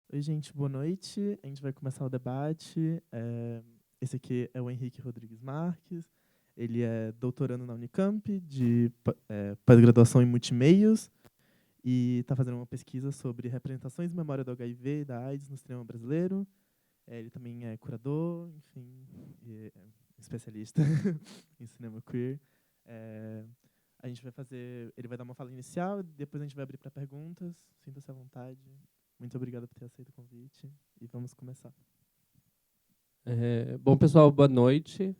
Oi, gente, boa noite. A gente vai começar o debate. Esse aqui é o Henrique Rodrigues Marques. Ele é doutorando na Unicamp, de pós-graduação em multimeios, e está fazendo uma pesquisa sobre representações e memória do HIV e da AIDS no cinema brasileiro. Ele também é curador, enfim, e é especialista em cinema queer. É, a gente vai fazer, ele vai dar uma fala inicial, depois a gente vai abrir para perguntas. Sinta-se à vontade. Muito obrigado por ter aceito o convite e vamos começar. Bom, pessoal, boa noite.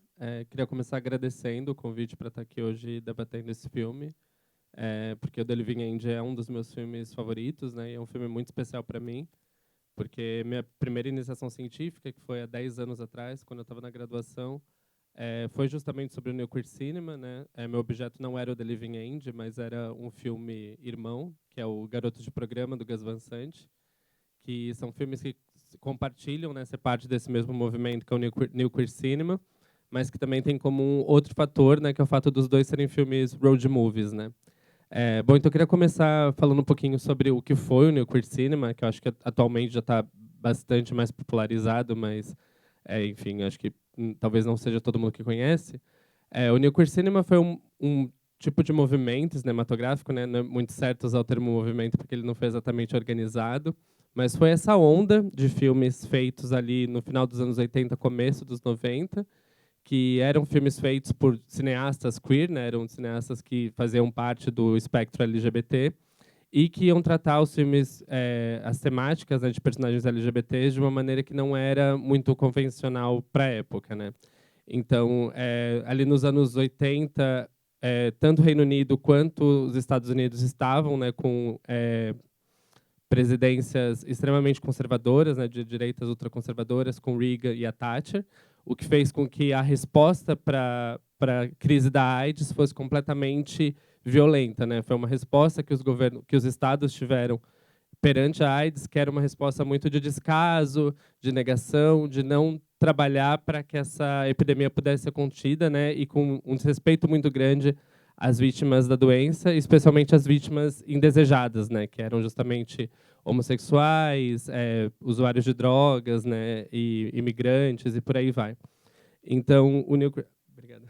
Queria começar agradecendo o convite para estar aqui hoje debatendo esse filme, porque o The Living End é um dos meus filmes favoritos, né? E é um filme muito especial para mim, porque minha primeira iniciação científica, que foi há 10 anos atrás, quando eu estava na graduação, foi justamente sobre o New Queer Cinema, né? Meu objeto não era o The Living End, mas era um filme irmão, que é o Garoto de Programa, do Gus Van Sant, que são filmes que compartilham, né, ser parte desse mesmo movimento que é o New Queer Cinema, mas que também tem como um outro fator, né, que é o fato dos dois serem filmes road movies, né. Bom, então eu queria começar falando um pouquinho sobre o que foi o New Queer Cinema, que eu acho que atualmente já está bastante mais popularizado, mas, enfim, acho que talvez não seja todo mundo que conhece. O New Queer Cinema foi um tipo de movimento cinematográfico, né, não é muito certo usar o termo movimento porque ele não foi exatamente organizado, mas foi essa onda de filmes feitos ali no final dos anos 80, começo dos 90, que eram filmes feitos por cineastas queer, né, eram cineastas que faziam parte do espectro LGBT, e que iam tratar os filmes, as temáticas, né, de personagens LGBTs de uma maneira que não era muito convencional para a época, né? Então, ali nos anos 80, tanto o Reino Unido quanto os Estados Unidos estavam, né, com presidências extremamente conservadoras, né, de direitas ultraconservadoras, com Reagan e a Thatcher, o que fez com que a resposta para a crise da AIDS fosse completamente violenta, né? Foi uma resposta que os estados tiveram perante a AIDS, que era uma resposta muito de descaso, de negação, de não trabalhar para que essa epidemia pudesse ser contida, né? E com um desrespeito muito grande às vítimas da doença, especialmente as vítimas indesejadas, né? Que eram justamente homossexuais, usuários de drogas, né? E imigrantes e por aí vai. Então, Obrigado.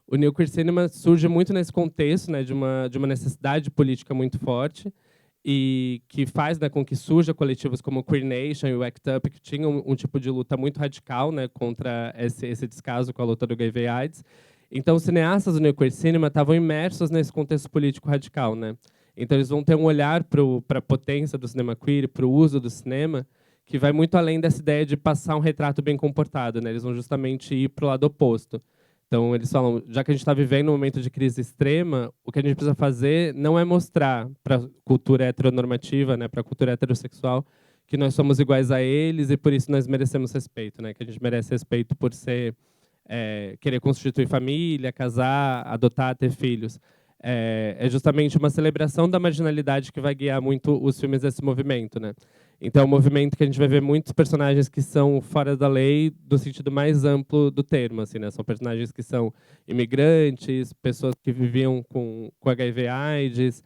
O New Queer Cinema surge muito nesse contexto, né, de uma necessidade política muito forte, e que faz, né, com que surja coletivos como o Queer Nation e o ACT UP, que tinham um tipo de luta muito radical, né, contra esse descaso com a luta do HIV/AIDS. Então, os cineastas do New Queer Cinema estavam imersos nesse contexto político radical, né? Então, eles vão ter um olhar para a potência do cinema queer, para o uso do cinema, que vai muito além dessa ideia de passar um retrato bem comportado, né? Eles vão justamente ir para o lado oposto. Então, eles falam, já que a gente está vivendo um momento de crise extrema, o que a gente precisa fazer não é mostrar para a cultura heteronormativa, né, para a cultura heterossexual, que nós somos iguais a eles e por isso nós merecemos respeito, né, que a gente merece respeito por querer constituir família, casar, adotar, ter filhos. É justamente uma celebração da marginalidade que vai guiar muito os filmes desse movimento, né? Então, é um movimento que a gente vai ver muitos personagens que são fora da lei, no sentido mais amplo do termo, assim, né? São personagens que são imigrantes, pessoas que viviam com HIV/AIDS,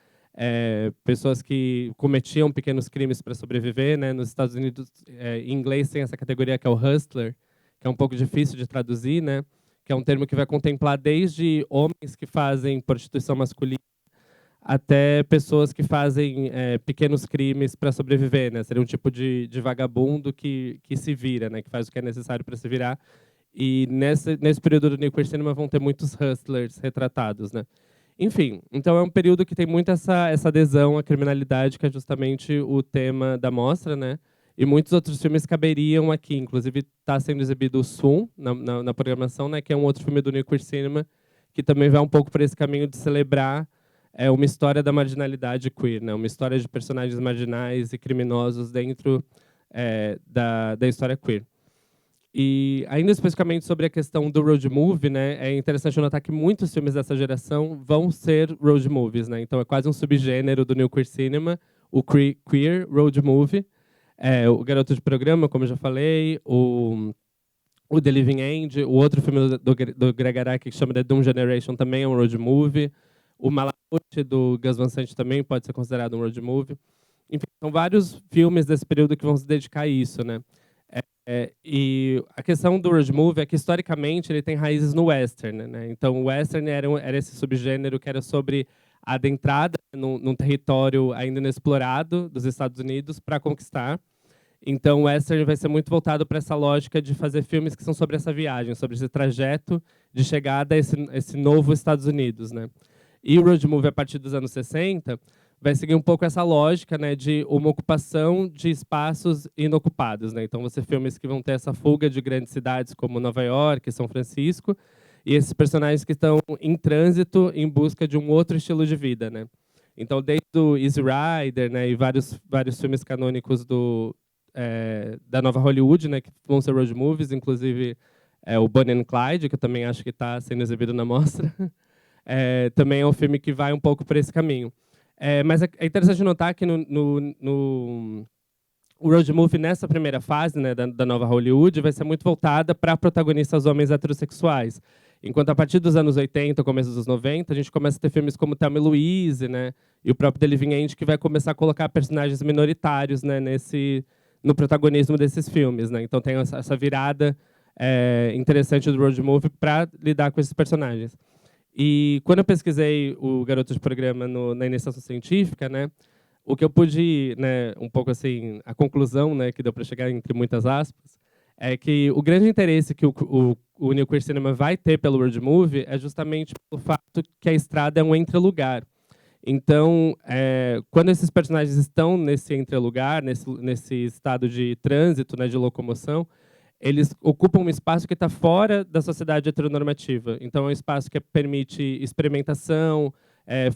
pessoas que cometiam pequenos crimes para sobreviver, né? Nos Estados Unidos, em inglês tem essa categoria que é o hustler, que é um pouco difícil de traduzir, né? Que é um termo que vai contemplar desde homens que fazem prostituição masculina até pessoas que fazem pequenos crimes para sobreviver, né? Seria um tipo de vagabundo que se vira, né? Que faz o que é necessário para se virar. E nesse período do New Queer Cinema vão ter muitos hustlers retratados, né? Enfim, então é um período que tem muito essa adesão à criminalidade, que é justamente o tema da mostra, né? E muitos outros filmes caberiam aqui, inclusive está sendo exibido o Soon na programação, né? Que é um outro filme do New Queer Cinema, que também vai um pouco por esse caminho de celebrar uma história da marginalidade queer, né? Uma história de personagens marginais e criminosos dentro da história queer. E ainda especificamente sobre a questão do road movie, né, é interessante notar que muitos filmes dessa geração vão ser road movies, né? Então é quase um subgênero do New Queer Cinema, o queer road movie. O Garoto de Programa, como eu já falei, o The Living End, o outro filme do Greg Araki que chama The Doom Generation também é um road movie. O Malachite do Gus Van Sant também pode ser considerado um road movie. Enfim, são vários filmes desse período que vão se dedicar a isso, né? E a questão do road movie é que, historicamente, ele tem raízes no western, né? Então, o western era esse subgênero que era sobre a adentrada num território ainda inexplorado dos Estados Unidos para conquistar. Então, o western vai ser muito voltado para essa lógica de fazer filmes que são sobre essa viagem, sobre esse trajeto de chegada a esse novo Estados Unidos, né? E o road movie, a partir dos anos 60, vai seguir um pouco essa lógica, né, de uma ocupação de espaços inocupados, né? Então, você filmes que vão ter essa fuga de grandes cidades como Nova York, São Francisco, e esses personagens que estão em trânsito em busca de um outro estilo de vida, né? Então, desde o Easy Rider, né, e vários filmes canônicos da nova Hollywood, né, que vão ser road movies, inclusive o Bonnie and Clyde, que eu também acho que está sendo exibido na mostra. Também é um filme que vai um pouco por esse caminho. Mas é interessante notar que o road movie, nessa primeira fase, né, da nova Hollywood, vai ser muito voltada para protagonistas homens heterossexuais. Enquanto a partir dos anos 80, começo dos 90, a gente começa a ter filmes como Thelma e Louise, né, e o próprio Delivinhente, que vai começar a colocar personagens minoritários, né, no protagonismo desses filmes, né? Então tem essa virada interessante do road movie para lidar com esses personagens. E quando eu pesquisei o Garoto de Programa na iniciação científica, né, o que eu pude, né, um pouco assim, a conclusão, né, que deu para chegar entre muitas aspas, é que o grande interesse que o New Queer Cinema vai ter pelo road movie é justamente pelo fato que a estrada é um entrelugar. Então, quando esses personagens estão nesse entrelugar, nesse estado de trânsito, né, de locomoção, eles ocupam um espaço que está fora da sociedade heteronormativa. Então, é um espaço que permite experimentação,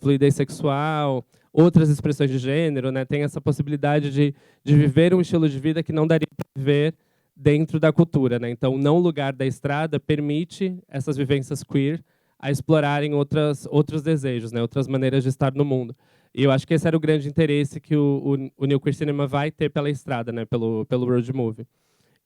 fluidez sexual, outras expressões de gênero, né? Tem essa possibilidade de viver um estilo de vida que não daria para viver dentro da cultura, né? Então, o não lugar da estrada permite essas vivências queer a explorarem outros desejos, né? Outras maneiras de estar no mundo. E eu acho que esse era o grande interesse que o New Queer Cinema vai ter pela estrada, né? Pelo road movie.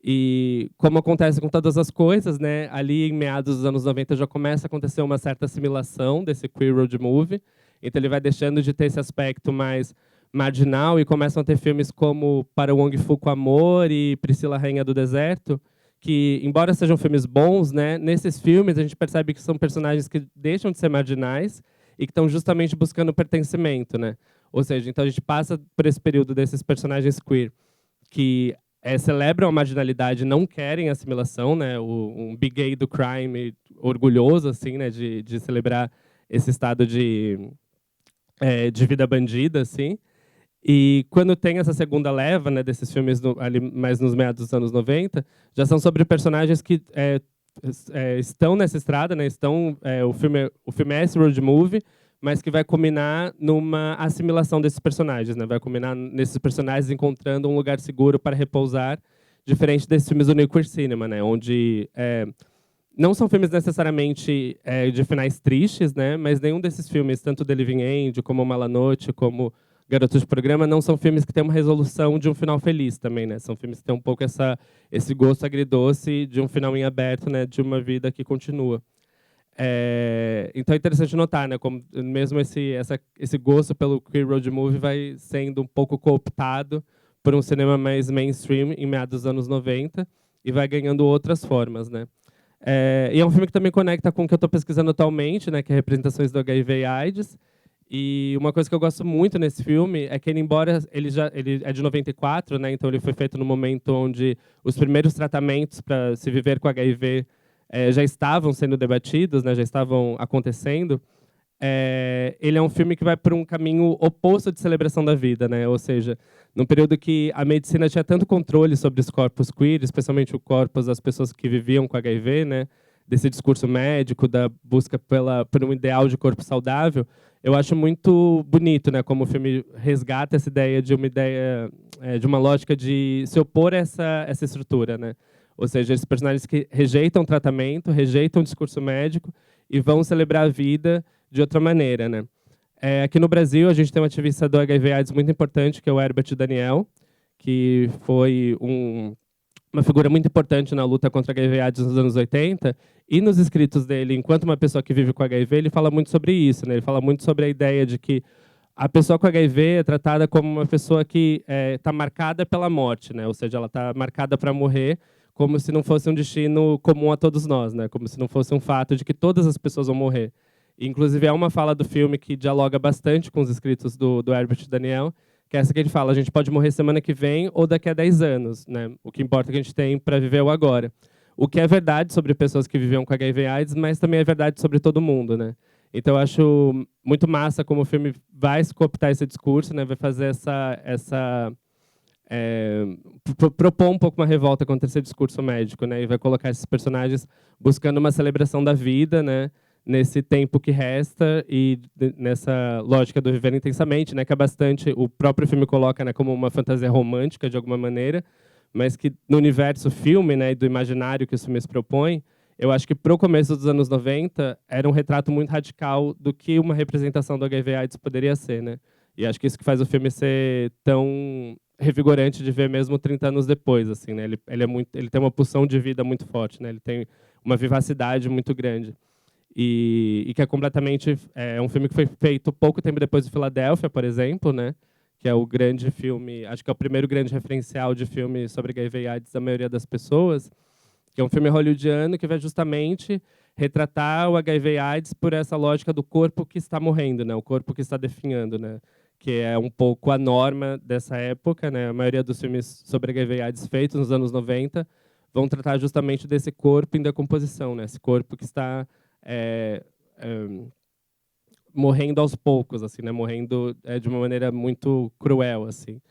E como acontece com todas as coisas, né, ali em meados dos anos 90 já começa a acontecer uma certa assimilação desse queer road movie. Então ele vai deixando de ter esse aspecto mais marginal e começam a ter filmes como Para Wong Fu com Amor e Priscila Rainha do Deserto, que, embora sejam filmes bons, né, nesses filmes a gente percebe que são personagens que deixam de ser marginais e que estão justamente buscando pertencimento, né? Ou seja, então a gente passa por esse período desses personagens queer que celebram a marginalidade, não querem assimilação, né? Um big gay do crime orgulhoso, assim, né? De celebrar esse estado de vida bandida, assim. E quando tem essa segunda leva, né, desses filmes ali mais nos meados dos anos 90, já são sobre personagens que estão nessa estrada, né? O filme é esse road movie, mas que vai culminar numa assimilação desses personagens, né? Vai culminar nesses personagens encontrando um lugar seguro para repousar, diferente desses filmes do New Queer Cinema, né? Onde não são filmes necessariamente de finais tristes, né? Mas nenhum desses filmes, tanto The Living End, como Malanotte, como Garotos de Programa, não são filmes que têm uma resolução de um final feliz também, né? São filmes que têm um pouco esse gosto agridoce de um final em aberto, né? De uma vida que continua. Então é interessante notar, né, como mesmo esse gosto pelo queer road movie vai sendo um pouco cooptado por um cinema mais mainstream em meados dos anos 90 e vai ganhando outras formas, né? E é um filme que também conecta com o que eu estou pesquisando atualmente, né, que é representações do HIV e AIDS. E uma coisa que eu gosto muito nesse filme é que ele, embora ele é de 94, né, então ele foi feito no momento onde os primeiros tratamentos para se viver com HIV já estavam sendo debatidos, né, já estavam acontecendo. Ele é um filme que vai por um caminho oposto de celebração da vida, né? Ou seja, num período que a medicina tinha tanto controle sobre os corpos queer, especialmente o corpos das pessoas que viviam com HIV, né? Desse discurso médico, da busca por um ideal de corpo saudável, eu acho muito bonito, né? Como o filme resgata essa ideia de uma lógica de se opor a essa estrutura, né? Ou seja, esses personagens que rejeitam o tratamento, rejeitam o discurso médico e vão celebrar a vida de outra maneira, né? Aqui no Brasil, a gente tem um ativista do HIV/AIDS muito importante, que é o Herbert Daniel, que foi uma figura muito importante na luta contra HIV/AIDS nos anos 80, e nos escritos dele, enquanto uma pessoa que vive com HIV, ele fala muito sobre isso, né? Ele fala muito sobre a ideia de que a pessoa com HIV é tratada como uma pessoa que está marcada pela morte, né? Ou seja, ela está marcada para morrer, como se não fosse um destino comum a todos nós, né? Como se não fosse um fato de que todas as pessoas vão morrer. Inclusive, é uma fala do filme que dialoga bastante com os escritos do Herbert Daniel, que é essa que ele fala: a gente pode morrer semana que vem ou daqui a 10 anos, né? O que importa é que a gente tem para viver o agora. O que é verdade sobre pessoas que viviam com HIV/AIDS, mas também é verdade sobre todo mundo, né? Então, eu acho muito massa como o filme vai se cooptar esse discurso, né? Vai fazer propor um pouco uma revolta contra esse discurso médico, né? E vai colocar esses personagens buscando uma celebração da vida, né? Nesse tempo que resta e nessa lógica do viver intensamente, né? Que é bastante, o próprio filme coloca, né, como uma fantasia romântica de alguma maneira, mas que no universo filme, né, e do imaginário que os filmes propõem, eu acho que para o começo dos anos 90 era um retrato muito radical do que uma representação do HIV/AIDS poderia ser, né? E acho que isso que faz o filme ser tão revigorante de ver mesmo 30 anos depois, assim, né? Ele tem uma pulsão de vida muito forte, né? Ele tem uma vivacidade muito grande. E que é completamente um filme que foi feito pouco tempo depois de Filadélfia, por exemplo, né? Que é o grande filme, acho que é o primeiro grande referencial de filme sobre HIV/AIDS da maioria das pessoas, que é um filme hollywoodiano que vai justamente retratar o HIV/AIDS por essa lógica do corpo que está morrendo, né? O corpo que está definhando, né? Que é um pouco a norma dessa época, né? A maioria dos filmes sobre HIV/AIDS feitos nos anos 90 vão tratar justamente desse corpo em decomposição, né? Esse corpo que está morrendo aos poucos, assim, né? Morrendo de uma maneira muito cruel, assim.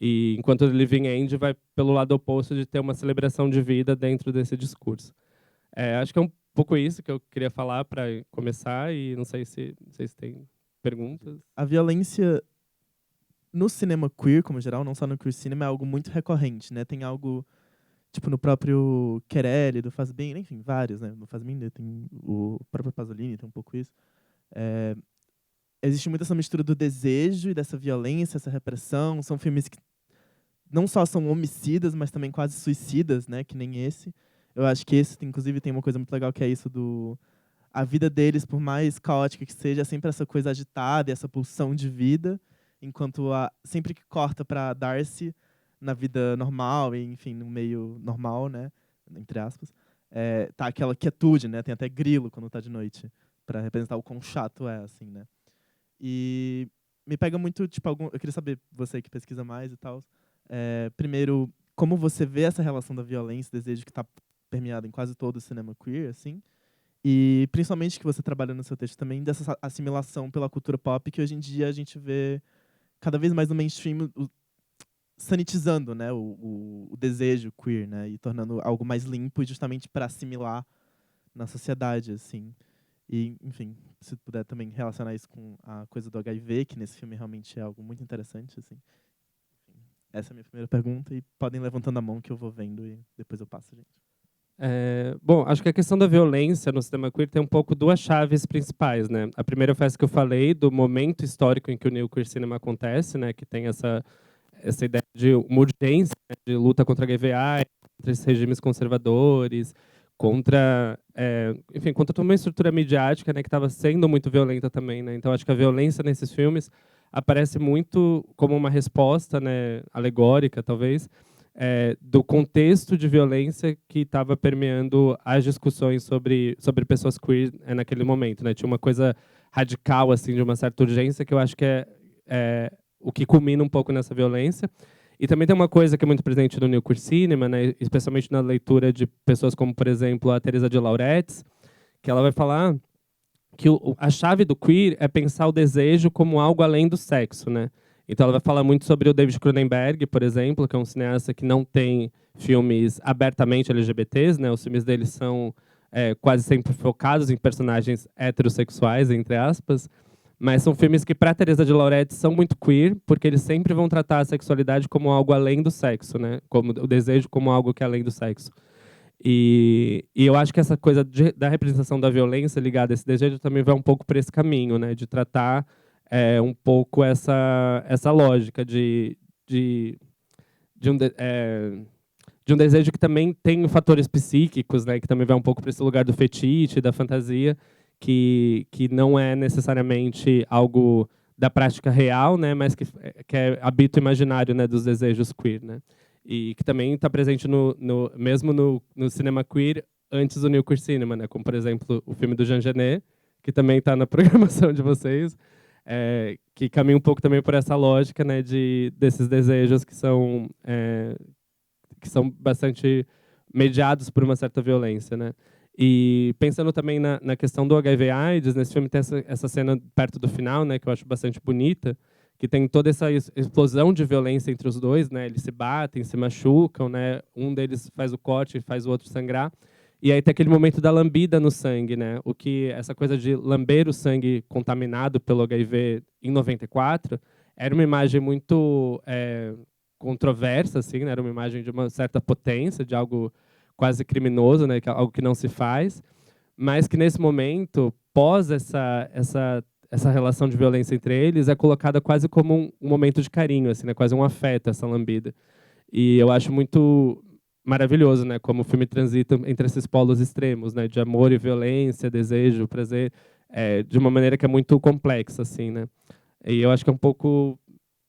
E enquanto o Living End vai pelo lado oposto de ter uma celebração de vida dentro desse discurso. Acho que é um pouco isso que eu queria falar para começar, e não sei se vocês têm perguntas. A violência no cinema queer, como geral, não só no queer cinema, é algo muito recorrente, né? Tem algo, tipo, no próprio Querelle, do Fassbinder, enfim, vários, né? No Fassbinder tem o próprio Pasolini, tem um pouco isso. Existe muito essa mistura do desejo e dessa violência, essa repressão. São filmes que não só são homicidas, mas também quase suicidas, né? Que nem esse. Eu acho que esse, inclusive, tem uma coisa muito legal que é isso do... A vida deles, por mais caótica que seja, é sempre essa coisa agitada, essa pulsão de vida, enquanto sempre que corta para Darcy, na vida normal, e, enfim, no meio normal, né? Entre aspas, tá aquela quietude, né? Tem até grilo quando tá de noite, para representar o quão chato é, assim, né? E me pega muito, tipo, eu queria saber, você que pesquisa mais e tal, primeiro, como você vê essa relação da violência, desejo que está permeado em quase todo o cinema queer, assim, e principalmente que você trabalha no seu texto também dessa assimilação pela cultura pop, que hoje em dia a gente vê cada vez mais no mainstream sanitizando, né, o desejo queer, né, e tornando algo mais limpo justamente para assimilar na sociedade, assim. E, enfim, se puder também relacionar isso com a coisa do HIV, que nesse filme realmente é algo muito interessante, assim. Essa é a minha primeira pergunta, e podem levantando a mão que eu vou vendo e depois eu passo, gente. Bom, acho que a questão da violência no cinema queer tem um pouco duas chaves principais, né? A primeira foi essa que eu falei, do momento histórico em que o New Queer Cinema acontece, né? Que tem essa ideia de uma urgência, né? De luta contra a HIV, contra esses regimes conservadores, contra, enfim, contra toda uma estrutura midiática, né? Que estava sendo muito violenta também, né? Então, acho que a violência nesses filmes aparece muito como uma resposta, né? Alegórica, talvez, do contexto de violência que estava permeando as discussões sobre pessoas queer naquele momento, né? Tinha uma coisa radical, assim, de uma certa urgência, que eu acho que é o que culmina um pouco nessa violência. E também tem uma coisa que é muito presente no New Queer Cinema, né? Especialmente na leitura de pessoas como, por exemplo, a Teresa de Lauretis, que ela vai falar que a chave do queer é pensar o desejo como algo além do sexo, né? Então, ela vai falar muito sobre o David Cronenberg, por exemplo, que é um cineasta que não tem filmes abertamente LGBTs, né? Os filmes dele são quase sempre focados em personagens heterossexuais, entre aspas, mas são filmes que, para Teresa de Lauretis, são muito queer, porque eles sempre vão tratar a sexualidade como algo além do sexo, né? Como o desejo como algo que é além do sexo. E eu acho que essa coisa da representação da violência ligada a esse desejo também vai um pouco por esse caminho, né? De tratar um pouco essa lógica de um desejo que também tem fatores psíquicos, né, que também vai um pouco para esse lugar do fetiche, da fantasia, que não é necessariamente algo da prática real, né, mas que habita o imaginário, né, dos desejos queer, né, e que também está presente mesmo no cinema queer antes do New Queer Cinema, né, como por exemplo o filme do Jean Genet, que também está na programação de vocês, que caminha um pouco também por essa lógica, né, desses desejos que são bastante mediados por uma certa violência, né. E pensando também na questão do HIV/AIDS, nesse filme tem essa cena perto do final, né, que eu acho bastante bonita, que tem toda essa explosão de violência entre os dois, né, eles se batem, se machucam, né, um deles faz o corte e faz o outro sangrar, e aí tem aquele momento da lambida no sangue, né, essa coisa de lamber o sangue contaminado pelo HIV em 94 era uma imagem muito controversa, assim, né, era uma imagem de uma certa potência, de algo quase criminoso, né, algo que não se faz, mas que nesse momento, pós essa relação de violência entre eles, é colocada quase como um momento de carinho, assim, né, quase um afeto, essa lambida. E eu acho muito maravilhoso, né, como o filme transita entre esses polos extremos, né, de amor e violência, desejo, prazer, de uma maneira que é muito complexa, assim, né. E eu acho que é um pouco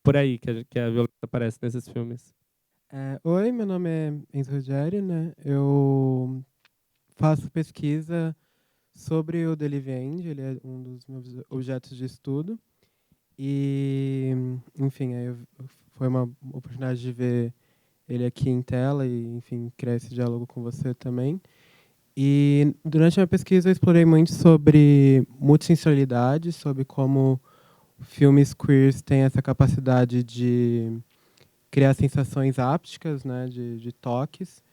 por aí que a violência aparece nesses filmes. Oi, meu nome é Enzo Rogério, né? Eu faço pesquisa sobre o Delivery End, ele é um dos meus objetos de estudo. E, enfim, foi uma oportunidade de ver ele aqui em tela e, enfim, criar esse diálogo com você também. E durante a minha pesquisa eu explorei muito sobre multissensorialidade, sobre como filmes queers têm essa capacidade de criar sensações ápticas, né, de toques.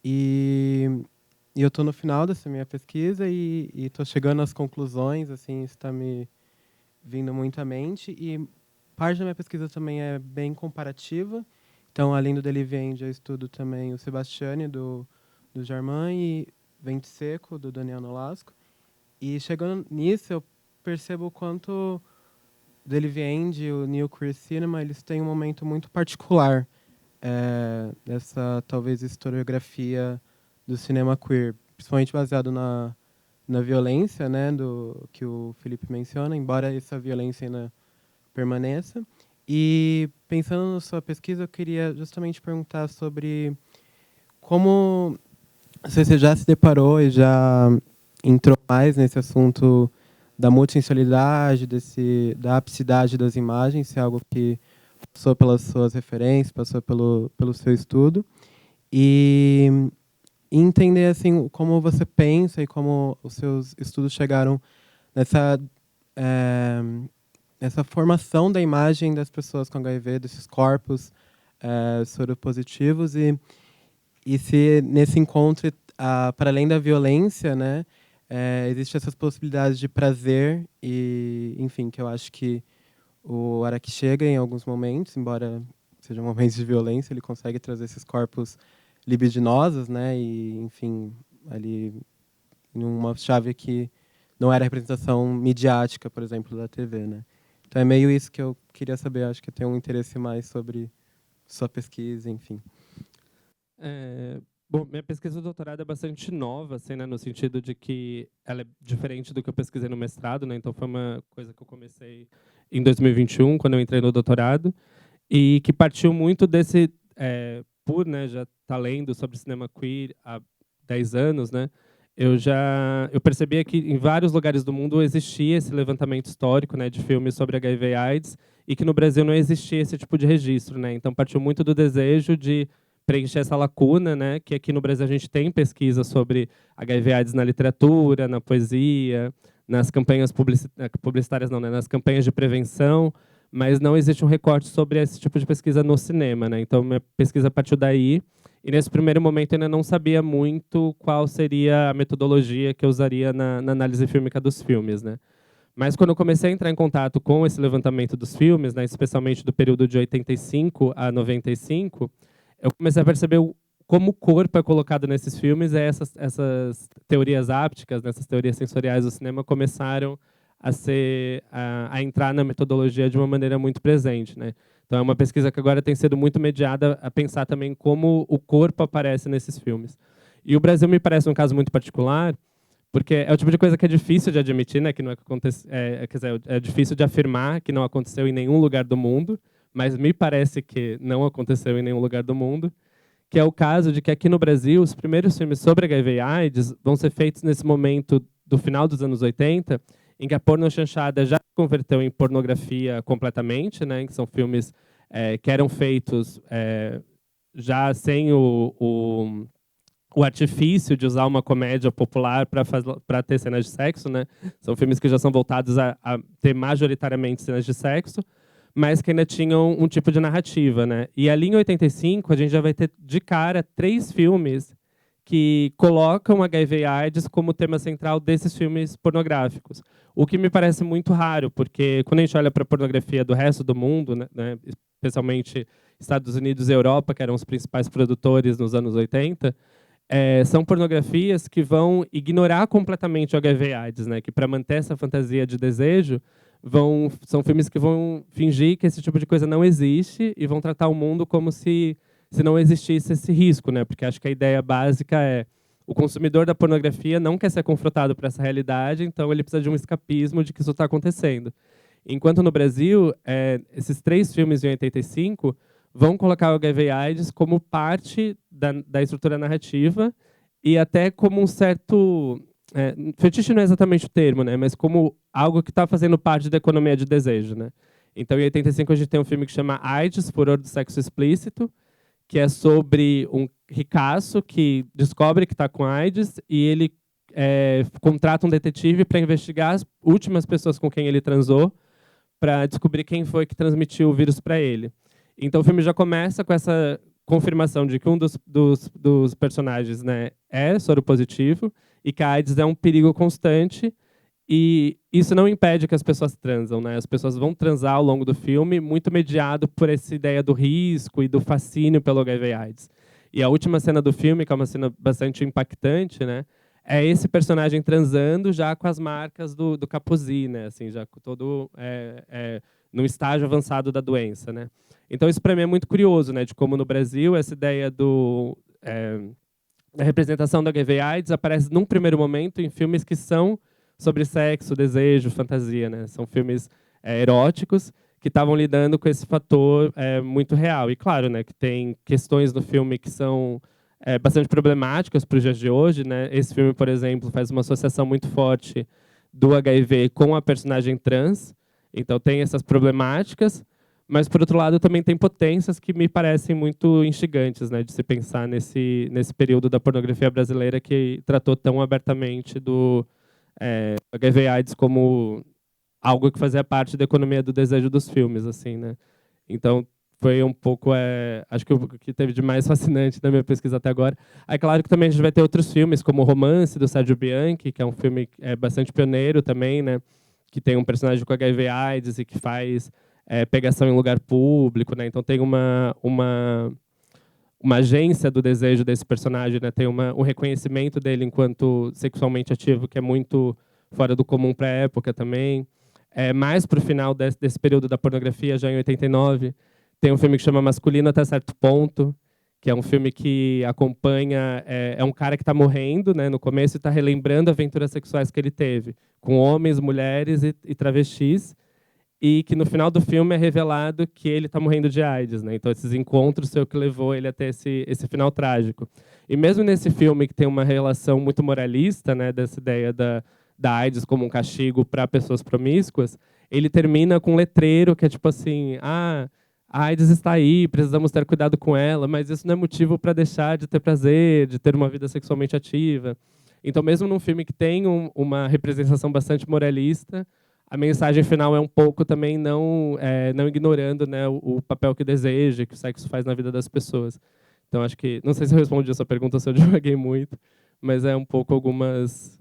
E eu estou no final dessa minha pesquisa e estou chegando às conclusões, assim, isso está me vindo muito à mente. E parte da minha pesquisa também é bem comparativa. Então, além do Delivery End, eu estudo também o Sebastiani, do Germain, e Vento Seco, do Daniel Nolasco. E chegando nisso, eu percebo o quanto Delivery End e o New Queer Cinema, eles têm um momento muito particular dessa, talvez, historiografia do cinema queer, principalmente baseado na violência, né, que o Felipe menciona, embora essa violência ainda permaneça. E, pensando na sua pesquisa, eu queria justamente perguntar sobre como você já se deparou e já entrou mais nesse assunto da multissensorialidade, da apicidade das imagens, se é algo que passou pelas suas referências, passou pelo seu estudo, e entender assim como você pensa e como os seus estudos chegaram nessa formação da imagem das pessoas com HIV, desses corpos soropositivos, e se nesse encontro, para além da violência, né, existem essas possibilidades de prazer e, enfim, que eu acho que o Araki chega em alguns momentos, embora sejam momentos de violência, ele consegue trazer esses corpos libidinosos, né, e, enfim, ali numa chave que não era a representação midiática, por exemplo, da TV, né. Então é meio isso que eu queria saber, acho que eu tenho um interesse mais sobre sua pesquisa, enfim. Bom, minha pesquisa de doutorado é bastante nova, assim, né, no sentido de que ela é diferente do que eu pesquisei no mestrado, né, então foi uma coisa que eu comecei em 2021, quando eu entrei no doutorado, e que partiu muito desse, por, né, já estar lendo sobre cinema queer há 10 anos, né, eu percebia que em vários lugares do mundo existia esse levantamento histórico, né, de filmes sobre HIV e AIDS, e que no Brasil não existia esse tipo de registro, né, então partiu muito do desejo de preencher essa lacuna, né, que aqui no Brasil a gente tem pesquisa sobre HIV/AIDS na literatura, na poesia, nas campanhas publicitárias, não, né, nas campanhas de prevenção, mas não existe um recorte sobre esse tipo de pesquisa no cinema, né? Então minha pesquisa partiu daí, e nesse primeiro momento eu ainda não sabia muito qual seria a metodologia que eu usaria na análise fílmica dos filmes, né? Mas quando eu comecei a entrar em contato com esse levantamento dos filmes, né, especialmente do período de 85 a 95, eu comecei a perceber como o corpo é colocado nesses filmes, essas teorias ápticas, né, essas teorias sensoriais do cinema começaram a entrar na metodologia de uma maneira muito presente, né? Então é uma pesquisa que agora tem sido muito mediada a pensar também como o corpo aparece nesses filmes. E o Brasil me parece um caso muito particular, Porque é o tipo de coisa que é difícil de admitir, né, que não acontece, quer dizer, é difícil de afirmar que não aconteceu em nenhum lugar do mundo, mas me parece que não aconteceu em nenhum lugar do mundo, que é o caso de que aqui no Brasil os primeiros filmes sobre HIV e AIDS vão ser feitos nesse momento do final dos anos 80, em que a pornochanchada já se converteu em pornografia completamente, né, que são filmes que eram feitos já sem o artifício de usar uma comédia popular para ter cenas de sexo, né? São filmes que já são voltados a ter majoritariamente cenas de sexo, mas que ainda tinham um tipo de narrativa, né? E ali em 85 a gente já vai ter de cara 3 filmes que colocam HIV e AIDS como tema central desses filmes pornográficos. O que me parece muito raro, porque quando a gente olha para a pornografia do resto do mundo, né, especialmente Estados Unidos e Europa, que eram os principais produtores nos anos 80, são pornografias que vão ignorar completamente o HIV/AIDS, né? Que para manter essa fantasia de desejo, são filmes que vão fingir que esse tipo de coisa não existe e vão tratar o mundo como se não existisse esse risco, né? Porque acho que a ideia básica é o consumidor da pornografia não quer ser confrontado por essa realidade, então ele precisa de um escapismo de que isso está acontecendo. Enquanto no Brasil, esses 3 filmes em 85 vão colocar o HIV/AIDS como parte da estrutura narrativa e até como um certo... fetiche não é exatamente o termo, né? Mas como algo que está fazendo parte da economia de desejo, né? Então, em 85, a gente tem um filme que chama AIDS, Furor do Sexo Explícito, que é sobre um ricaço que descobre que está com AIDS e ele contrata um detetive para investigar as últimas pessoas com quem ele transou para descobrir quem foi que transmitiu o vírus para ele. Então o filme já começa com essa confirmação de que um dos personagens, né, é soropositivo e que a AIDS é um perigo constante, e isso não impede que as pessoas transam, né? As pessoas vão transar ao longo do filme, muito mediado por essa ideia do risco e do fascínio pelo HIV/AIDS. E a última cena do filme, que é uma cena bastante impactante, né, é esse personagem transando já com as marcas do Kaposi, né? Assim, já todo num estágio avançado da doença, né? Então isso para mim é muito curioso, né? De como no Brasil essa ideia da representação do HIV/AIDS aparece num primeiro momento em filmes que são sobre sexo, desejo, fantasia, né? São filmes eróticos que estavam lidando com esse fator muito real. E claro, né, que tem questões no filme que são bastante problemáticas para os dias de hoje, né? Esse filme, por exemplo, faz uma associação muito forte do HIV com a personagem trans. Então tem essas problemáticas, mas por outro lado também tem potências que me parecem muito instigantes, né, de se pensar nesse período da pornografia brasileira que tratou tão abertamente do HIV/AIDS como algo que fazia parte da economia do desejo dos filmes, assim, né? Então foi um pouco, acho que o que teve de mais fascinante na minha pesquisa até agora. É claro que também a gente vai ter outros filmes, como o Romance, do Sérgio Bianchi, que é um filme bastante pioneiro também, né? Que tem um personagem com HIV/AIDS e que faz pegação em lugar público, né? Então tem uma agência do desejo desse personagem, né? Tem um reconhecimento dele enquanto sexualmente ativo que é muito fora do comum para a época também. Mais para o final desse período da pornografia, já em 89, tem um filme que chama Masculino até certo ponto, que é um filme que acompanha um cara que está morrendo, né, no começo, e está relembrando aventuras sexuais que ele teve com homens, mulheres e travestis, e que no final do filme é revelado que ele está morrendo de AIDS, né? Então esses encontros foi o que levou ele até esse final trágico. E mesmo nesse filme que tem uma relação muito moralista, né, dessa ideia da AIDS como um castigo para pessoas promíscuas, ele termina com um letreiro que é tipo assim: a AIDS está aí, precisamos ter cuidado com ela, mas isso não é motivo para deixar de ter prazer, de ter uma vida sexualmente ativa. Então, mesmo num filme que tem uma representação bastante moralista, a mensagem final é um pouco também não ignorando, né, o papel que deseja, que o sexo faz na vida das pessoas. Então, acho que... Não sei se eu respondi essa pergunta, se eu divaguei muito, mas é um pouco algumas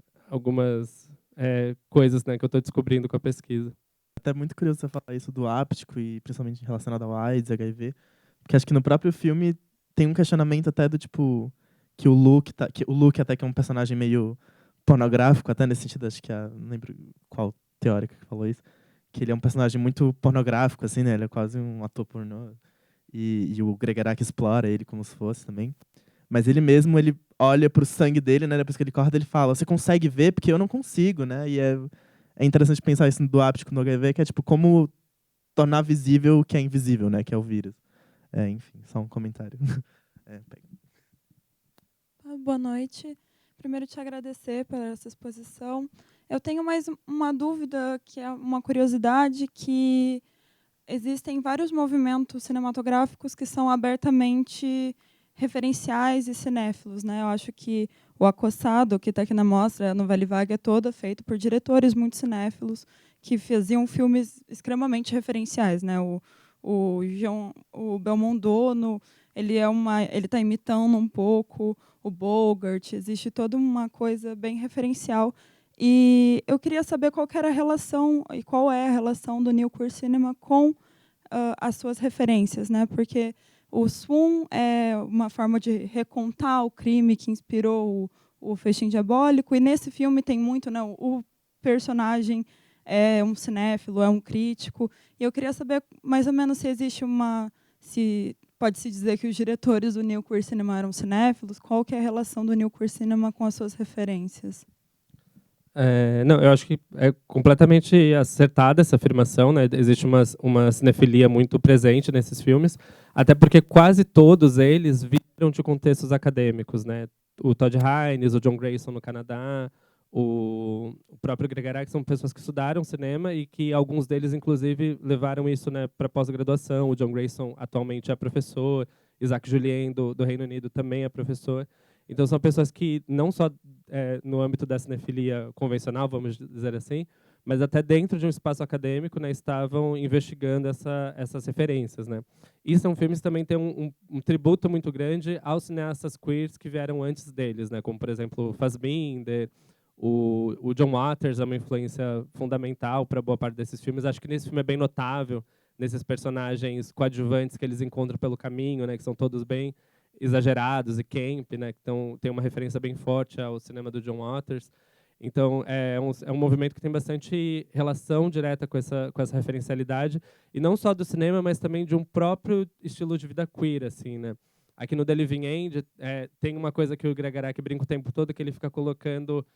coisas, né, que eu estou descobrindo com a pesquisa. Até muito curioso você falar isso do áptico e principalmente relacionado ao AIDS, HIV, porque acho que no próprio filme tem um questionamento até do tipo que o Luke até que é um personagem meio pornográfico, até nesse sentido, acho que não lembro qual teórica que falou isso, que ele é um personagem muito pornográfico, assim, né? Ele é quase um ator pornô. E o Gregarac explora ele como se fosse também. Mas ele mesmo, ele olha pro sangue dele, né? Depois que ele corta, ele fala, você consegue ver? Porque eu não consigo, né? E é interessante pensar isso do áptico no HIV, que é tipo, como tornar visível o que é invisível, né? Que é o vírus. Enfim, só um comentário. Pega. Boa noite. Primeiro, te agradecer por essa exposição. Eu tenho mais uma dúvida, que é uma curiosidade, que existem vários movimentos cinematográficos que são abertamente referenciais e cinéfilos, né? Eu acho que o Acossado, que está aqui na mostra, a Novela Vaga, é toda feita por diretores muito cinéfilos que faziam filmes extremamente referenciais, né? O Belmondo, ele está imitando um pouco o Bogart, existe toda uma coisa bem referencial. E eu queria saber qual que era a relação e qual é a relação do New Queer Cinema com as suas referências, né? Porque o Swoon é uma forma de recontar o crime que inspirou o Festim Diabólico, e nesse filme tem muito, né? O personagem é um cinéfilo, é um crítico, e eu queria saber mais ou menos se existe se pode-se dizer que os diretores do New Queer Cinema eram cinéfilos, qual que é a relação do New Queer Cinema com as suas referências? Não, eu acho que é completamente acertada essa afirmação, né? Existe uma cinefilia muito presente nesses filmes, até porque quase todos eles viram de contextos acadêmicos, né? O Todd Haynes, o John Grayson no Canadá, o próprio Greg Araki, são pessoas que estudaram cinema e que alguns deles, inclusive, levaram isso, né, para pós-graduação. O John Grayson atualmente é professor, Isaac Julien, do Reino Unido, também é professor. Então, são pessoas que, não só no âmbito da cinefilia convencional, vamos dizer assim, mas até dentro de um espaço acadêmico, né, estavam investigando essas referências, né. E são filmes que também têm um tributo muito grande aos cineastas queers que vieram antes deles, né, como, por exemplo, o Fassbinder, o John Waters é uma influência fundamental para boa parte desses filmes. Acho que nesse filme é bem notável, nesses personagens coadjuvantes que eles encontram pelo caminho, né, que são todos bem exagerados e camp, né, que tem uma referência bem forte ao cinema do John Waters. Então, é um movimento que tem bastante relação direta com essa referencialidade, e não só do cinema, mas também de um próprio estilo de vida queer, assim, né. Aqui no The Living End tem uma coisa que o Greg Araki brinca o tempo todo, que ele fica colocando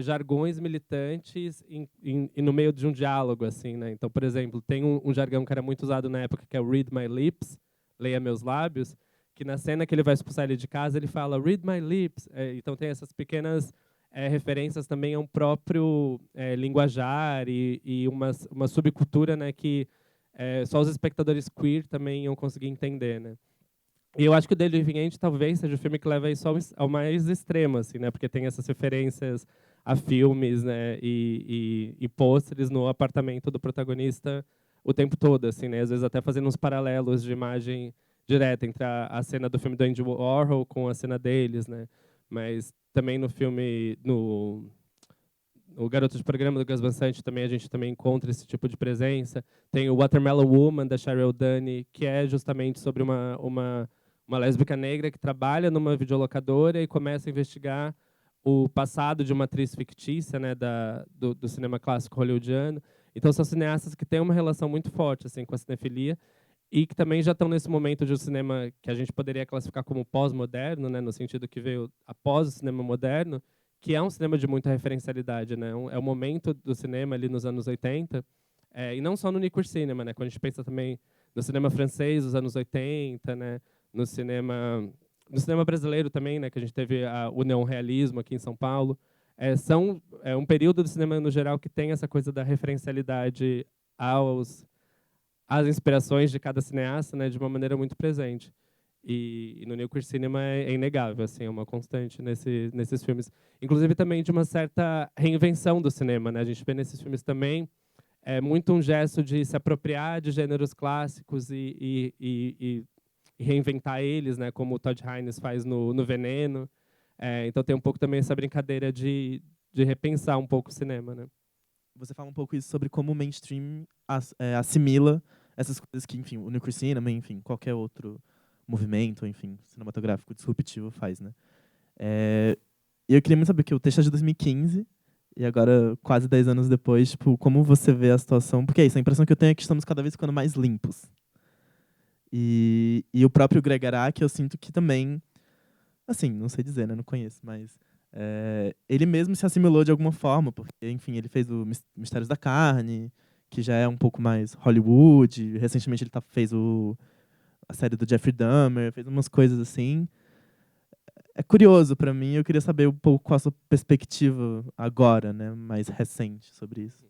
jargões militantes e no meio de um diálogo, assim, né. Então, por exemplo, tem um jargão que era muito usado na época, que é o Read My Lips, leia meus lábios, que na cena que ele vai expulsar ele de casa, ele fala Read My Lips. Então tem essas pequenas referências também a um próprio linguajar e uma subcultura, né, que só os espectadores queer também iam conseguir entender, né. E eu acho que o The Living End talvez seja o filme que leva isso ao mais extremo, assim, né, porque tem essas referências a filmes, né, e pôsteres no apartamento do protagonista o tempo todo, assim, né, às vezes até fazendo uns paralelos de imagem direta entre a cena do filme do Andy Warhol com a cena deles, né, mas também no filme, o Garoto de Programa do Gus Van Sant também a gente também encontra esse tipo de presença. Tem o Watermelon Woman da Cheryl Dunne, que é justamente sobre uma lésbica negra que trabalha numa videolocadora e começa a investigar o passado de uma atriz fictícia, né, do cinema clássico hollywoodiano. Então são cineastas que têm uma relação muito forte assim com a cinefilia e que também já estão nesse momento de um cinema que a gente poderia classificar como pós-moderno, né, no sentido que veio após o cinema moderno, que é um cinema de muita referencialidade, né? É o momento do cinema ali nos anos 80, e não só no New Queer Cinema, né? Quando a gente pensa também no cinema francês dos anos 80, né? No cinema brasileiro também, né? Que a gente teve o neorrealismo aqui em São Paulo. É um período do cinema no geral que tem essa coisa da referencialidade às inspirações de cada cineasta, né? De uma maneira muito presente. E no New Queer Cinema é inegável, assim, é uma constante nesses filmes. Inclusive também de uma certa reinvenção do cinema, né? A gente vê nesses filmes também muito um gesto de se apropriar de gêneros clássicos e reinventar eles, né? Como o Todd Haynes faz no Veneno. Então tem um pouco também essa brincadeira de repensar um pouco o cinema, né? Você fala um pouco isso sobre como o mainstream assimila essas coisas que, enfim, o New Queer Cinema, enfim, qualquer outro movimento, enfim, cinematográfico disruptivo faz, né? E eu queria muito saber que o texto é de 2015 e agora, quase 10 anos depois, tipo, como você vê a situação? Porque é isso, a impressão que eu tenho é que estamos cada vez ficando mais limpos. E o próprio Greg Araki, eu sinto que também Assim, não sei dizer, né? Não conheço, mas ele mesmo se assimilou de alguma forma, porque, enfim, ele fez o Mistérios da Carne, que já é um pouco mais Hollywood. Recentemente ele fez a série do Jeffrey Dahmer, fez umas coisas assim. É curioso pra mim, eu queria saber um pouco qual a sua perspectiva agora, né, mais recente sobre isso.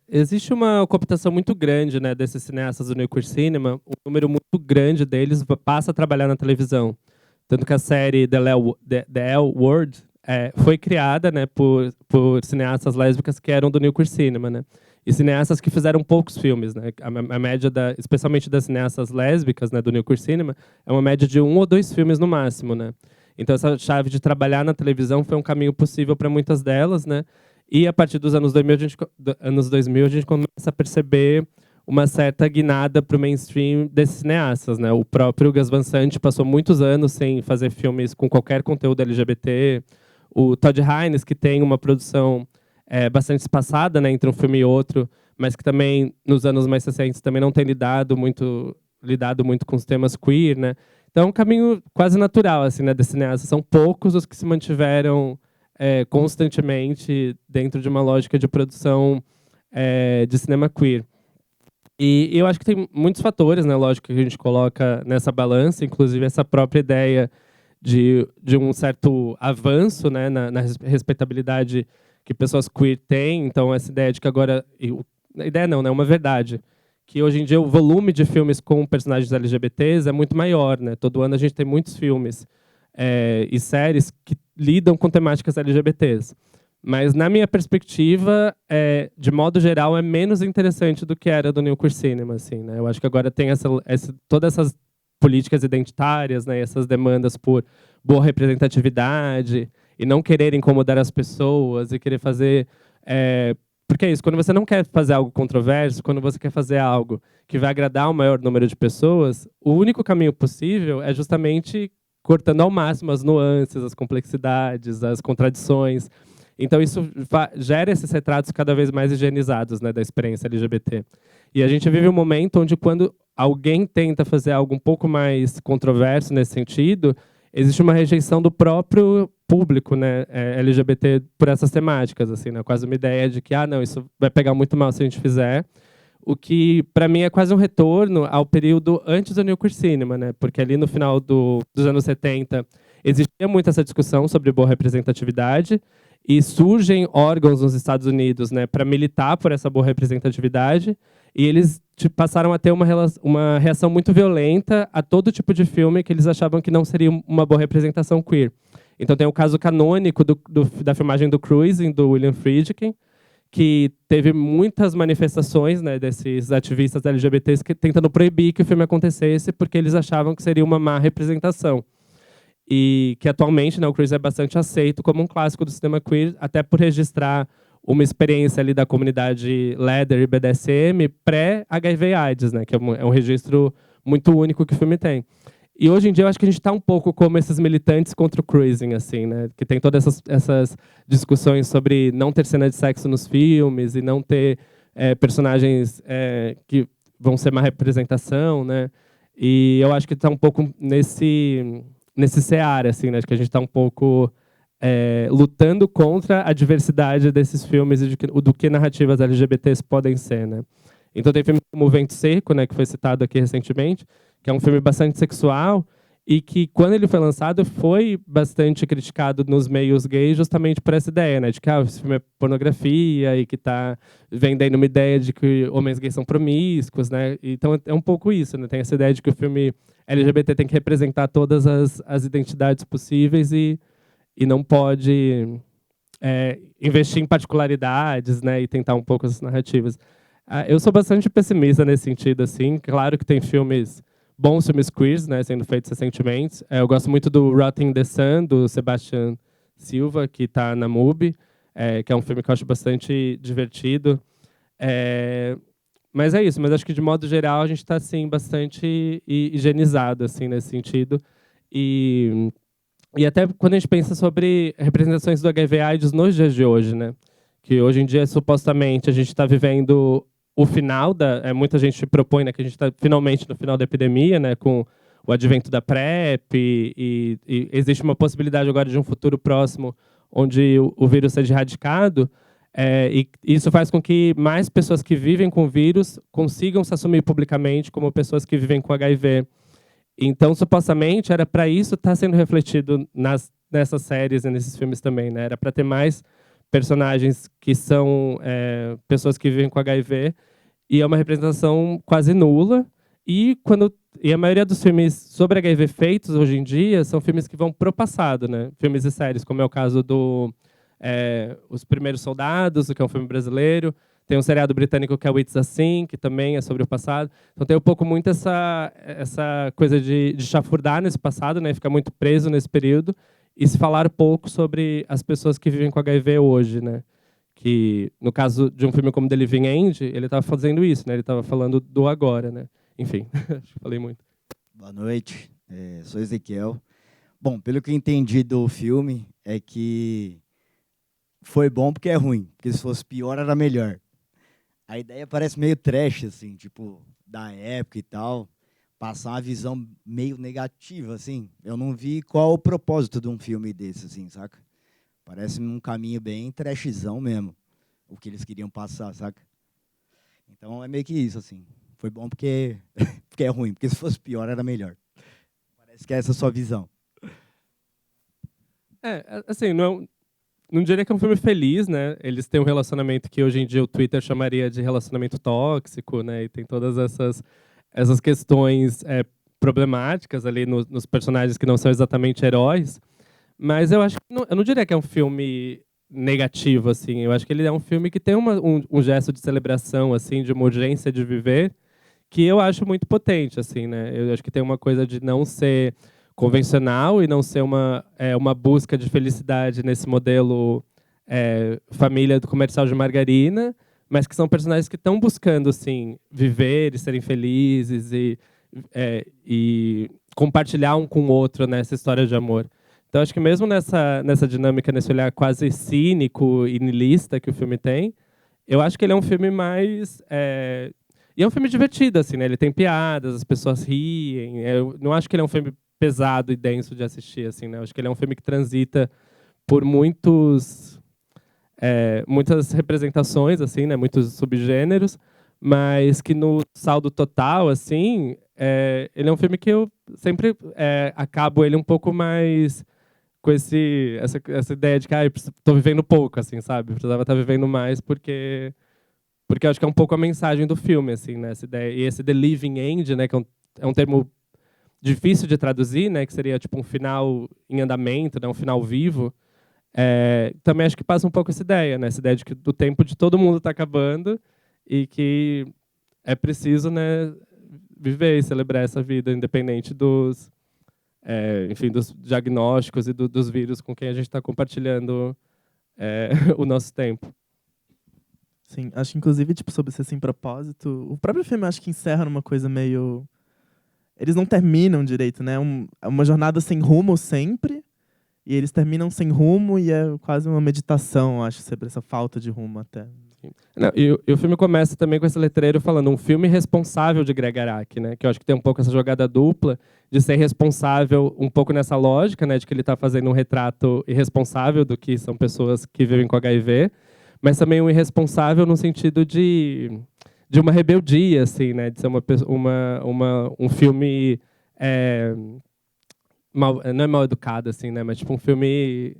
Existe uma cooptação muito grande, né, desses cineastas do New Queer Cinema. Um número muito grande deles passa a trabalhar na televisão. Tanto que a série The L Word foi criada, né, por cineastas lésbicas que eram do New Queer Cinema, né? E cineastas que fizeram poucos filmes, né? A média, especialmente das cineastas lésbicas, né, do New Queer Cinema, é uma média de 1 ou 2 filmes no máximo, né? Então essa chave de trabalhar na televisão foi um caminho possível para muitas delas, né? E a partir dos anos 2000, a gente começa a perceber uma certa guinada para o mainstream desses cineastas, né? O próprio Gus Van Sant passou muitos anos sem fazer filmes com qualquer conteúdo LGBT. O Todd Haynes, que tem uma produção bastante espaçada, né, entre um filme e outro, mas que também, nos anos mais recentes, também não tem lidado muito com os temas queer, né? Então é um caminho quase natural, assim, né, desses cineastas. São poucos os que se mantiveram constantemente dentro de uma lógica de produção de cinema queer. E eu acho que tem muitos fatores, né, lógico, que a gente coloca nessa balança, inclusive essa própria ideia de um certo avanço, né, na respeitabilidade que pessoas queer têm. Então, essa ideia de que agora... Ideia não, né, uma verdade. Que hoje em dia o volume de filmes com personagens LGBTs é muito maior, né? Todo ano a gente tem muitos filmes e séries que lidam com temáticas LGBTs. Mas, na minha perspectiva, de modo geral, é menos interessante do que era do New Queer Cinema, assim, né? Eu acho que agora tem todas essas políticas identitárias, né? Essas demandas por boa representatividade e não querer incomodar as pessoas e querer fazer... porque é isso, quando você não quer fazer algo controverso, quando você quer fazer algo que vai agradar o maior número de pessoas, o único caminho possível é justamente cortando ao máximo as nuances, as complexidades, as contradições. Então, isso gera esses retratos cada vez mais higienizados, né, da experiência LGBT. E a gente vive um momento onde, quando alguém tenta fazer algo um pouco mais controverso nesse sentido, existe uma rejeição do próprio público, né, LGBT por essas temáticas, assim, né, quase uma ideia de que não, isso vai pegar muito mal se a gente fizer. O que, para mim, é quase um retorno ao período antes do New Queer Cinema, né, porque ali no final dos anos 70 existia muito essa discussão sobre boa representatividade, e surgem órgãos nos Estados Unidos, né, para militar por essa boa representatividade, e eles passaram a ter uma reação muito violenta a todo tipo de filme que eles achavam que não seria uma boa representação queer. Então tem o caso canônico da filmagem do Cruising, do William Friedkin, que teve muitas manifestações, né, desses ativistas LGBTs tentando proibir que o filme acontecesse porque eles achavam que seria uma má representação. E que atualmente, né, o Cruise é bastante aceito como um clássico do cinema queer, até por registrar uma experiência ali da comunidade Leather e BDSM pré-HIV/AIDS, né, que é um registro muito único que o filme tem. E hoje em dia eu acho que a gente está um pouco como esses militantes contra o cruising, assim, né, que tem todas essas discussões sobre não ter cena de sexo nos filmes e não ter personagens que vão ser uma representação, né. E eu acho que está um pouco nesse ceará, assim, né, que a gente está um pouco lutando contra a diversidade desses filmes e do que narrativas LGBTs podem ser, né. Então tem filmes como O Vento Seco, né, que foi citado aqui recentemente, que é um filme bastante sexual e que, quando ele foi lançado, foi bastante criticado nos meios gays justamente por essa ideia, né, de que esse filme é pornografia e que está vendendo uma ideia de que homens gays são promíscuos, né. Então é um pouco isso, né, tem essa ideia de que o filme LGBT tem que representar todas as identidades possíveis e não pode investir em particularidades, né, e tentar um pouco essas narrativas. Eu sou bastante pessimista nesse sentido, assim. Claro que tem bons filmes queers, né, sendo feitos recentemente. Eu gosto muito do Rotting the Sun, do Sebastian Silva, que está na MUBI, que é um filme que eu acho bastante divertido. Mas é isso, mas acho que, de modo geral, a gente está assim, bastante higienizado assim, nesse sentido. E até quando a gente pensa sobre representações do HIV/AIDS nos dias de hoje, né? Que hoje em dia, supostamente, a gente está vivendo o final muita gente propõe, né, que a gente está finalmente no final da epidemia, né, com o advento da PrEP, e existe uma possibilidade agora de um futuro próximo onde o vírus seja erradicado, e isso faz com que mais pessoas que vivem com o vírus consigam se assumir publicamente como pessoas que vivem com HIV. Então, supostamente, era para isso estar sendo refletido nessas séries e nesses filmes também, né? Era para ter mais personagens que são pessoas que vivem com HIV, e é uma representação quase nula. E a maioria dos filmes sobre HIV feitos hoje em dia são filmes que vão pro passado, né? Filmes e séries, como é o caso do Os Primeiros Soldados, que é um filme brasileiro. Tem um seriado britânico que é o It's Assim, que também é sobre o passado. Então tem um pouco muito essa coisa de chafurdar nesse passado, né? Ficar muito preso nesse período e se falar pouco sobre as pessoas que vivem com HIV hoje, né? Que no caso de um filme como The Living End, ele estava fazendo isso, né? Ele estava falando do agora, né? Enfim, acho que falei muito. Boa noite, sou Ezequiel. Bom, pelo que eu entendi do filme, é que foi bom porque é ruim, porque se fosse pior era melhor. A ideia parece meio trash, assim, tipo, da época e tal, passar uma visão meio negativa, assim. Eu não vi qual o propósito de um filme desse, assim, saca? Parece um caminho bem trashzão mesmo, o que eles queriam passar, saca? Então é meio que isso, assim. Foi bom porque, porque é ruim, porque se fosse pior era melhor. Parece que é essa a sua visão. Assim, não diria que é um filme feliz, né? Eles têm um relacionamento que hoje em dia o Twitter chamaria de relacionamento tóxico, né? E tem todas essas questões problemáticas ali nos personagens que não são exatamente heróis. Mas eu acho que eu não diria que é um filme negativo, assim. Eu acho que ele é um filme que tem um gesto de celebração, assim, de uma urgência de viver, que eu acho muito potente, assim, né? Eu acho que tem uma coisa de não ser convencional e não ser uma busca de felicidade nesse modelo família do comercial de margarina, mas que são personagens que estão buscando, assim, viver e serem felizes e compartilhar um com o outro nessa história de amor. Então, acho que mesmo nessa dinâmica, nesse olhar quase cínico e niilista que o filme tem, eu acho que ele é um filme mais... E é um filme divertido, assim, né? Ele tem piadas, as pessoas riem. Eu não acho que ele é um filme pesado e denso de assistir, assim, né? Eu acho que ele é um filme que transita por muitas representações, assim, né? Muitos subgêneros, mas que no saldo total, assim, ele é um filme que eu sempre acabo ele um pouco mais com essa ideia de que estou vivendo pouco, assim, sabe? Precisava estar vivendo mais porque eu acho que é um pouco a mensagem do filme, assim, né? Essa ideia, e esse The Living End, né? Que é um termo difícil de traduzir, né? Que seria tipo um final em andamento, né? Um final vivo. Também acho que passa um pouco essa ideia, né? Essa ideia de que o tempo de todo mundo está acabando e que é preciso, né? Viver e celebrar essa vida, independente dos diagnósticos e dos vírus com quem a gente está compartilhando o nosso tempo. Sim, acho que inclusive, tipo, sobre ser sem propósito, o próprio filme acho que encerra numa coisa meio... Eles não terminam direito, né? É uma jornada sem rumo sempre, e eles terminam sem rumo, e é quase uma meditação, acho, sobre essa falta de rumo até. Não, e o filme começa também com esse letreiro falando um filme responsável de Greg Araki, né? Que eu acho que tem um pouco essa jogada dupla de ser responsável um pouco nessa lógica, né? De que ele está fazendo um retrato irresponsável do que são pessoas que vivem com HIV, mas também um irresponsável no sentido de uma rebeldia, assim, né? De ser um filme não é mal educado, assim, né? Mas tipo um filme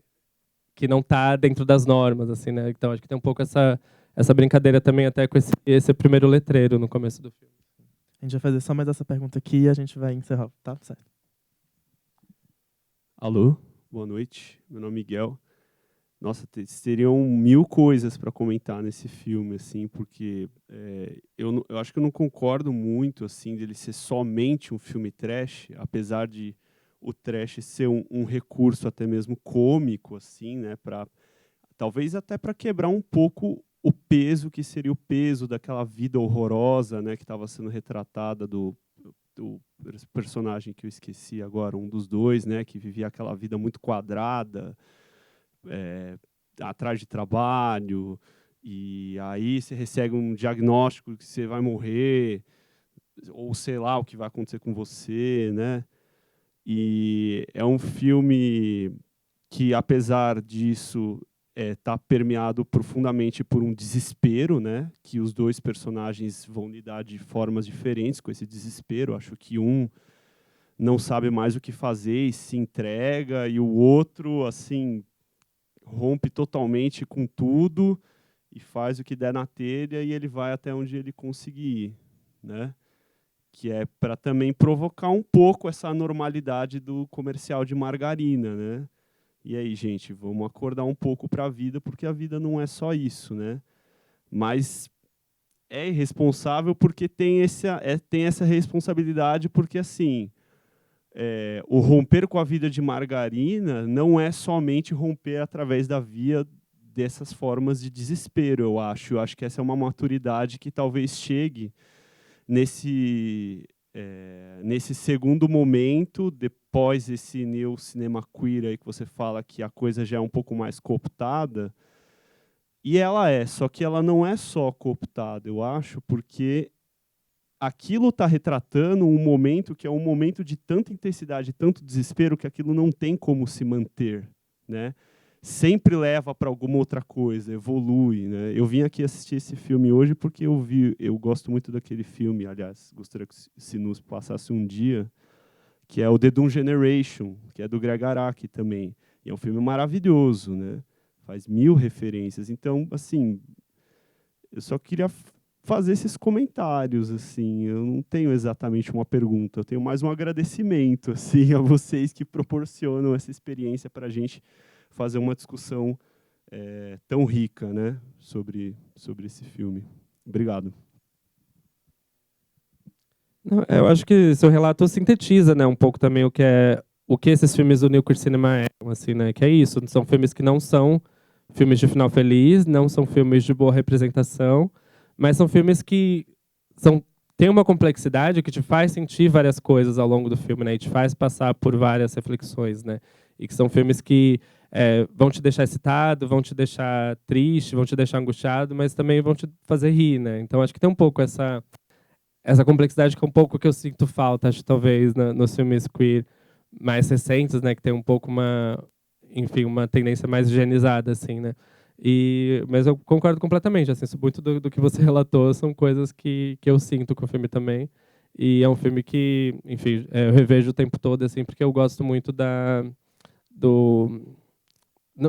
que não está dentro das normas, assim, né? Então acho que tem um pouco essa brincadeira também até com esse primeiro letreiro no começo do filme. A gente vai fazer só mais essa pergunta aqui e a gente vai encerrar, tá? Certo. Alô, boa noite. Meu nome é Miguel. Nossa, seriam 1000 coisas para comentar nesse filme, assim, porque eu acho que eu não concordo muito, assim, dele ser somente um filme trash, apesar de o trash ser um recurso até mesmo cômico, assim, né, talvez até para quebrar um pouco o peso que seria o peso daquela vida horrorosa, né, que estava sendo retratada do personagem que eu esqueci agora, um dos dois, né, que vivia aquela vida muito quadrada, atrás de trabalho, e aí você recebe um diagnóstico que você vai morrer, ou sei lá o que vai acontecer com você, né? E é um filme que, apesar disso, tá permeado profundamente por um desespero, né? Que os dois personagens vão lidar de formas diferentes com esse desespero. Acho que um não sabe mais o que fazer e se entrega, e o outro, assim, rompe totalmente com tudo e faz o que der na telha e ele vai até onde ele conseguir ir, né? Que é para também provocar um pouco essa anormalidade do comercial de margarina, né? E aí, gente, vamos acordar um pouco para a vida, porque a vida não é só isso, né? Mas é irresponsável porque tem essa responsabilidade, porque, assim, o romper com a vida de margarina não é somente romper através da via dessas formas de desespero, eu acho. Eu acho que essa é uma maturidade que talvez chegue nesse segundo momento, depois esse neo-cinema queer aí que você fala que a coisa já é um pouco mais cooptada, e só que ela não é só cooptada, eu acho, porque aquilo está retratando um momento que é um momento de tanta intensidade, tanto desespero, que aquilo não tem como se manter, né? Sempre leva para alguma outra coisa, evolui, né? Eu vim aqui assistir esse filme hoje porque eu gosto muito daquele filme, aliás, gostaria que o Sinus passasse um dia, que é o The Doom Generation, que é do Greg Araki também. E é um filme maravilhoso, né? Faz 1000 referências. Então, assim, eu só queria fazer esses comentários, assim. Eu não tenho exatamente uma pergunta, eu tenho mais um agradecimento, assim, a vocês que proporcionam essa experiência para a gente fazer uma discussão tão rica, né, sobre esse filme. Obrigado. Eu acho que seu relato sintetiza, né, um pouco também o que esses filmes do New Queer Cinema assim, né, que é isso, são filmes que não são filmes de final feliz, não são filmes de boa representação, mas são filmes que têm uma complexidade que te faz sentir várias coisas ao longo do filme, né, e te faz passar por várias reflexões, né, e que são filmes que vão te deixar excitado, vão te deixar triste, vão te deixar angustiado, mas também vão te fazer rir, né? Então acho que tem um pouco essa complexidade que é um pouco que eu sinto falta, acho talvez nos filmes queer mais recentes, né, que tem um pouco uma tendência mais higienizada, assim, né? Mas eu concordo completamente, assim, muito do que você relatou são coisas que eu sinto com o filme também. E é um filme que, enfim, eu revejo o tempo todo, assim, porque eu gosto muito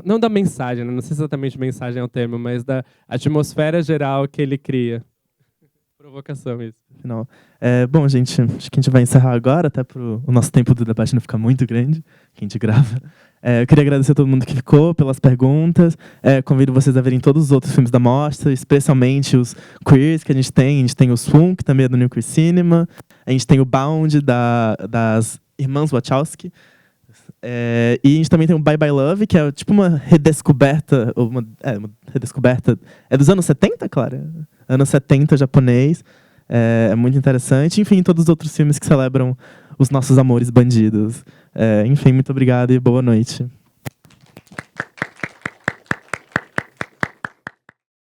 não da mensagem, né? Não sei se exatamente mensagem é o termo, mas da atmosfera geral que ele cria. Provocação, isso. Final. Bom, gente, acho que a gente vai encerrar agora, até para o nosso tempo do debate não ficar muito grande, que a gente grava. Eu queria agradecer a todo mundo que ficou pelas perguntas. Convido vocês a verem todos os outros filmes da mostra, especialmente os queers que a gente tem. A gente tem o Swoon, que também é do New Queer Cinema. A gente tem o Bound, das irmãs Wachowski. E a gente também tem o Bye Bye Love, que é tipo uma redescoberta. Uma redescoberta. É dos anos 70, Clara? Anos 70, japonês. É muito interessante. Enfim, todos os outros filmes que celebram os nossos amores bandidos. Enfim, muito obrigado e boa noite.